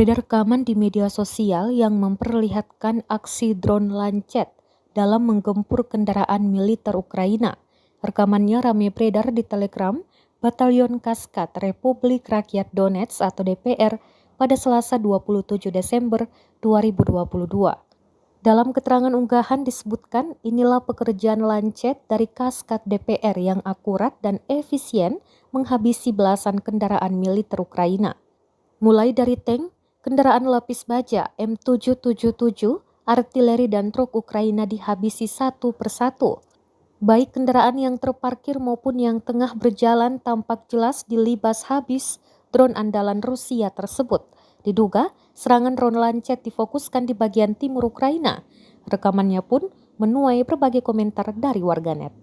Beredar rekaman di media sosial yang memperlihatkan aksi drone Lancet dalam menggempur kendaraan militer Ukraina. Rekamannya ramai beredar di Telegram Batalion Kaskad Republik Rakyat Donetsk atau DPR pada Selasa 27 Desember 2022. Dalam keterangan unggahan disebutkan inilah pekerjaan Lancet dari Kaskad DPR yang akurat dan efisien menghabisi belasan kendaraan militer Ukraina. Mulai dari tank, kendaraan lapis baja M777, artileri dan truk Ukraina dihabisi satu persatu. Baik kendaraan yang terparkir maupun yang tengah berjalan tampak jelas dilibas habis drone andalan Rusia tersebut. Diduga serangan drone Lancet difokuskan di bagian timur Ukraina. Rekamannya pun menuai berbagai komentar dari warganet.